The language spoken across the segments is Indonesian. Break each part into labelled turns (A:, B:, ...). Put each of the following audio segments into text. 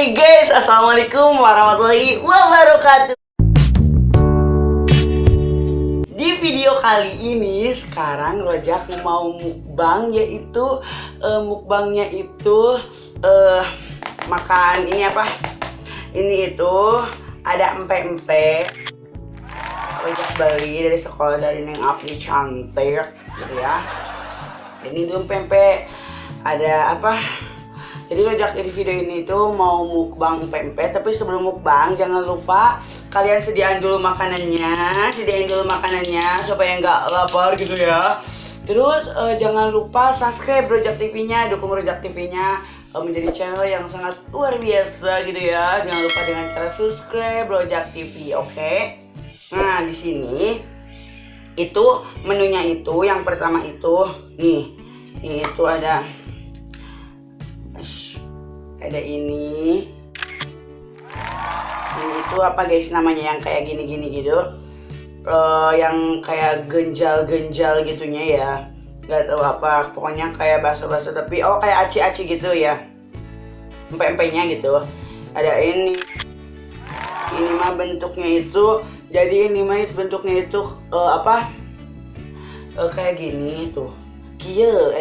A: Hai guys, assalamualaikum warahmatullahi wabarakatuh. Di video kali ini sekarang Rojak mau mukbang, yaitu mukbangnya itu makan ini apa? Ini itu ada empe-empe. Rojak beli dari sekolah dari Neng Apri cantik gitu ya. Ini tuh empe-empe ada apa? Jadi Rojak di video ini tuh mau mukbang empe-empe, tapi sebelum mukbang jangan lupa kalian sediain dulu makanannya supaya nggak lapar gitu ya. Terus jangan lupa subscribe Rojak TV-nya, dukung Rojak TV-nya menjadi channel yang sangat luar biasa gitu ya. Jangan lupa dengan cara subscribe Rojak TV, oke? Nah di sini itu menunya itu yang pertama itu nih itu ada ini itu apa guys namanya yang kayak gini gitu, yang kayak genjal gitunya ya, nggak tahu apa, pokoknya kayak bakso tapi kayak aci gitu ya, empe-empenya gitu. Ada ini mah bentuknya itu, jadi ini mah bentuknya itu kayak gini tuh, kia.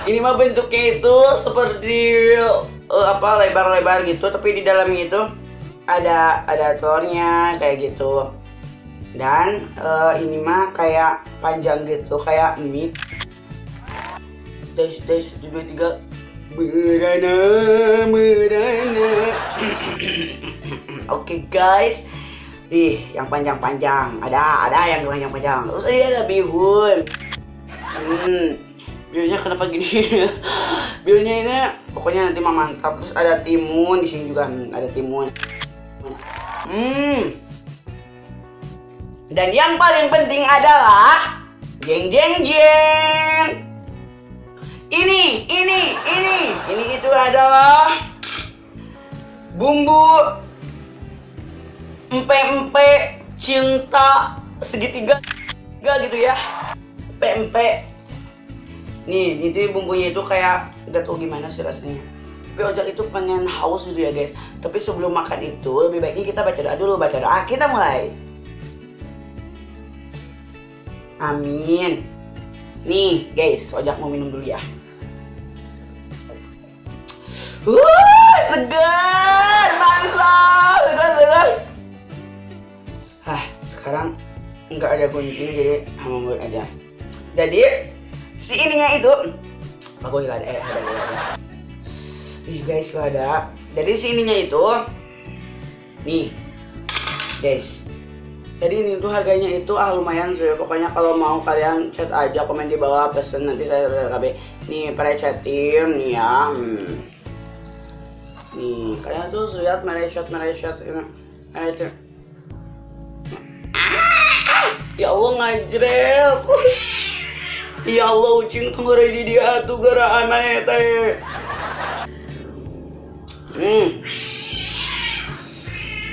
A: Ini mah bentuknya itu seperti lebar gitu, tapi di dalamnya itu ada telurnya kayak gitu. Dan ini mah kayak panjang gitu, kayak mie. Des 1 2 3 merana. Oke guys. Yang panjang-panjang. Ada yang panjang-panjang. Terus ini ada bihun. Bihunnya kenapa gini? Bihunnya ini pokoknya nanti mah mantap. Terus ada timun di sini juga, ada timun. Dan yang paling penting adalah jeng. Ini itu adalah bumbu empe-empe cinta segitiga gitu ya. Empe-empe. Nih, itu bumbunya itu kayak gak tau gimana sih rasanya. Tapi Ojak itu pengen haus gitu ya guys. Tapi sebelum makan itu lebih baiknya kita baca doa dulu. Baca doa, kita mulai. Amin. Nih guys, Ojak mau minum dulu ya. Segar, mantap. Sekarang nggak ada gunting jadi mulut aja. Jadi si ininya itu aku ada. Ih guys, ada. Jadi si ininya itu nih guys. Jadi ini tuh harganya itu lumayan sih. Pokoknya kalau mau kalian chat aja, komen di bawah, pesen nanti saya KB. Nih pada chatin nih ya. Nih kalian tuh lihat merecet. Ya Allah ngajrel. Ya Allah ucing tenggara di dia tuh gara aneh teh.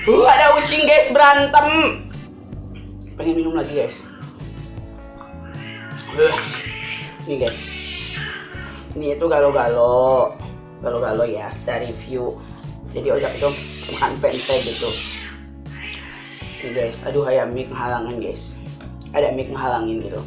A: Ada ucing guys berantem. Pengen minum lagi guys. Nih guys. Ini itu galo-galo ya, kita review. Jadi Ojak itu makan pempek gitu. Nih guys, aduh ayam mic menghalangan guys. Ada mic menghalangin gitu.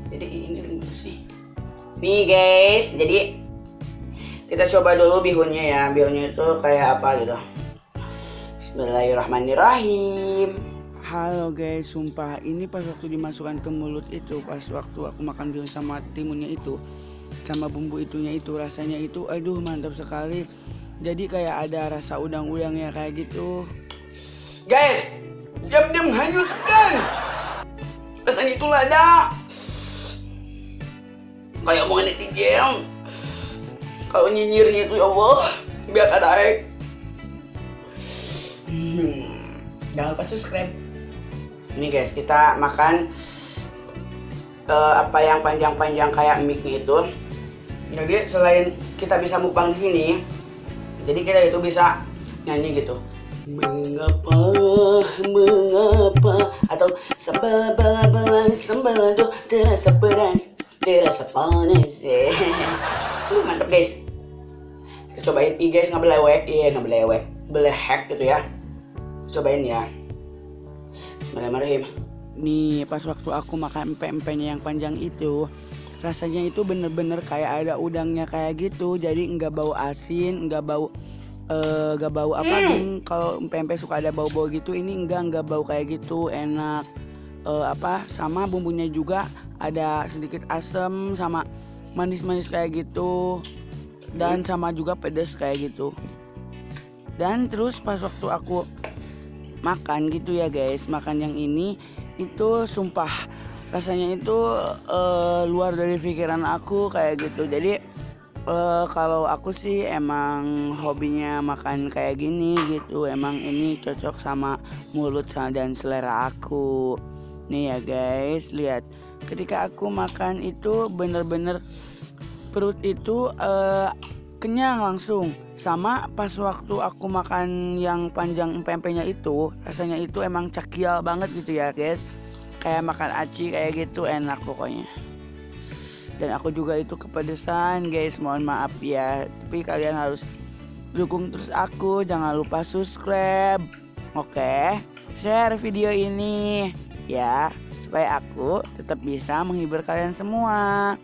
A: Jadi ini gimana sih? Nih guys, jadi kita coba dulu bihunnya ya. Bihunnya itu kayak apa gitu. Bismillahirrahmanirrahim. Halo guys, sumpah ini pas waktu dimasukkan ke mulut itu, pas waktu aku makan bihun sama timunnya itu, sama bumbu itunya itu, rasanya itu aduh mantap sekali. Jadi kayak ada rasa udang-udangnya kayak gitu. Guys, diam hanyutkan. Rasanya itu lada. Kayak mau netizen. Kalau nyinyirnya itu ya Allah, biar ada air. Jangan lupa subscribe. Ini guys, kita makan apa yang panjang-panjang kayak mic-nya itu. Jadi selain kita bisa mukbang di sini, jadi kita itu bisa nyanyi gitu. Mengapa atau sambal balado terasa berat, terasa panas. Mantap guys. Cobain guys, nggak belewek, iya nggak belewek, belehek gitu ya. Cobain ya. Bismillahirrahmanirrahim. Nih pas waktu aku makan empek-empeknya yang panjang itu, rasanya itu bener-bener kayak ada udangnya kayak gitu. Jadi nggak bau asin, nggak bau apa nih, kalau empek-empek suka ada bau-bau gitu, ini nggak bau kayak gitu, enak. Sama bumbunya juga ada sedikit asam sama manis-manis kayak gitu, dan sama juga pedas kayak gitu. Dan terus pas waktu aku makan gitu ya guys, makan yang ini itu sumpah rasanya itu luar dari pikiran aku kayak gitu. Jadi kalau aku sih emang hobinya makan kayak gini gitu, emang ini cocok sama mulut dan selera aku. Nih ya guys, lihat ketika aku makan itu bener-bener perut itu kenyang langsung. Sama pas waktu aku makan yang panjang empek-empeknya itu, rasanya itu emang cakial banget gitu ya guys, kayak makan aci kayak gitu, enak pokoknya. Dan aku juga itu kepedesan guys, mohon maaf ya, tapi kalian harus dukung terus aku, jangan lupa subscribe, oke? Share video ini ya, supaya aku tetap bisa menghibur kalian semua.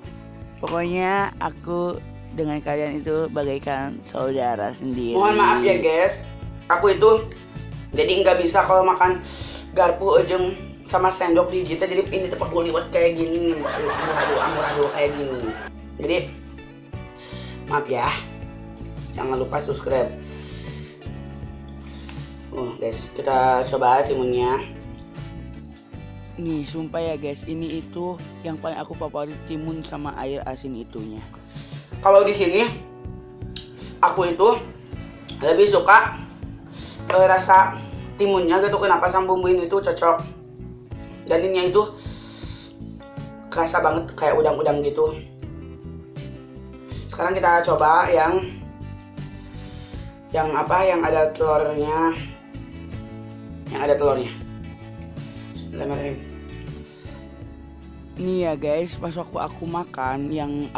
A: Pokoknya aku dengan kalian itu bagaikan saudara sendiri. Mohon maaf ya guys, aku itu jadi nggak bisa kalau makan garpu ujung sama sendok digigit, jadi ini tepat liwat kayak gini, amburadul kayak gini. Jadi maaf ya, jangan lupa subscribe. Guys, kita coba timunnya. Nih sumpah ya guys, ini itu yang paling aku favorit, timun sama air asin itunya. Kalau di sini aku itu lebih suka rasa timunnya gitu, kenapa sama bumbu ini itu cocok. Dan ininya itu kerasa banget kayak udang-udang gitu. Sekarang kita coba yang ada telurnya. Yang ada telurnya. Bismillahirrahmanirrahim. Nih ya guys, pas waktu aku makan yang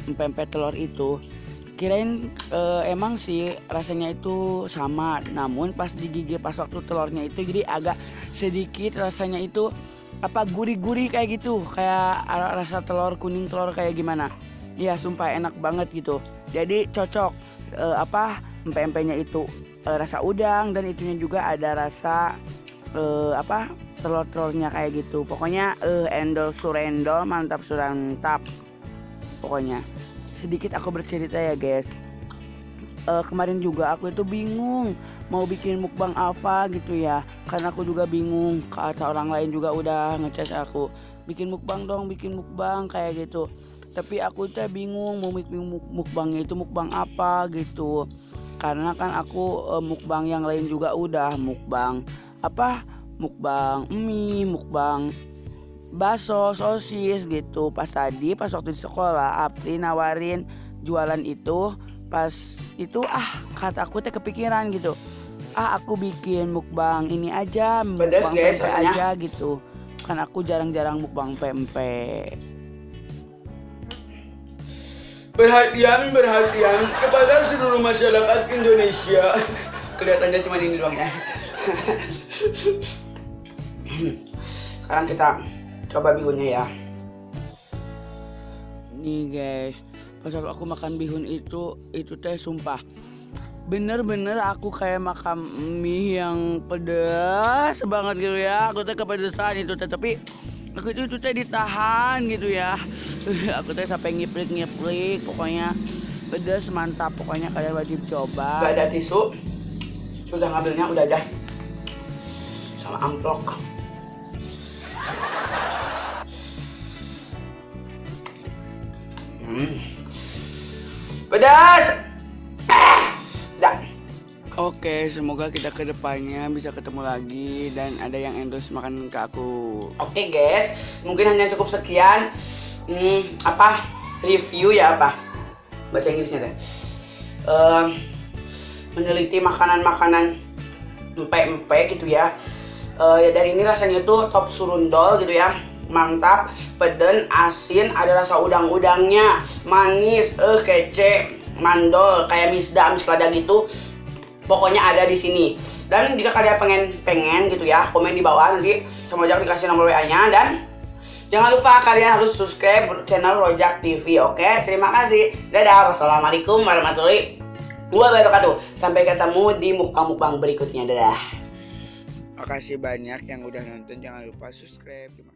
A: empek-empek telur itu, kirain emang sih rasanya itu sama, namun pas digigit pas waktu telurnya itu jadi agak sedikit rasanya itu gurih-gurih kayak gitu, kayak rasa telur kuning, telur kayak gimana. Ya sumpah enak banget gitu. Jadi cocok empek-empeknya itu rasa udang, dan itunya juga ada rasa telur-telurnya kayak gitu. Pokoknya endol surendol, mantap surantap. Pokoknya sedikit aku bercerita ya guys. Kemarin juga aku itu bingung mau bikin mukbang apa gitu ya, karena aku juga bingung, kata orang lain juga udah ngechat aku, bikin mukbang dong, bikin mukbang kayak gitu. Tapi aku tuh bingung mau bikin mukbangnya itu mukbang apa gitu, karena kan aku mukbang yang lain juga udah mukbang mukbang mie, mukbang bakso, sosis gitu. Pas waktu di sekolah Apri nawarin jualan itu, pas itu kata aku kepikiran gitu, aku bikin mukbang ini aja, mukbang pempek aja gitu, kan aku jarang-jarang mukbang pempek. Perhatian kepada seluruh masyarakat Indonesia. Kelihatannya cuma ini doang ya. Sekarang kita coba bihunnya ya. Nih guys, pas aku makan bihun itu teh sumpah bener-bener aku kayak makan mie yang pedas banget gitu ya. Aku teh kepedesan itu teh, tapi aku itu teh ditahan gitu ya. Aku teh sampai ngiplik, pokoknya pedas mantap. Pokoknya kalian wajib coba. Gak ada tisu, susah ngambilnya, udah aja sama amplok. Pedas. Dah. Oke, semoga kita kedepannya bisa ketemu lagi dan ada yang endorse makanan ke aku. Oke guys, mungkin hanya cukup sekian. Review ya bahasa Inggrisnya deh. Meneliti makanan-makanan empek-empek gitu ya. Ya dari ini rasanya tuh top surundol gitu ya. Mantap, peden, asin, ada rasa udang-udangnya, manis, kece. mandol kayak misda, mislada gitu. Pokoknya ada di sini. Dan jika kalian pengen gitu ya, komen di bawah, nanti sama Rojak dikasih nomor WA-nya. Dan jangan lupa kalian harus subscribe channel Rojak TV. Oke, terima kasih. Dadah. Wassalamualaikum warahmatullahi wabarakatuh. Sampai ketemu di mukbang-mukbang berikutnya. Dadah. Makasih banyak yang udah nonton. Jangan lupa subscribe.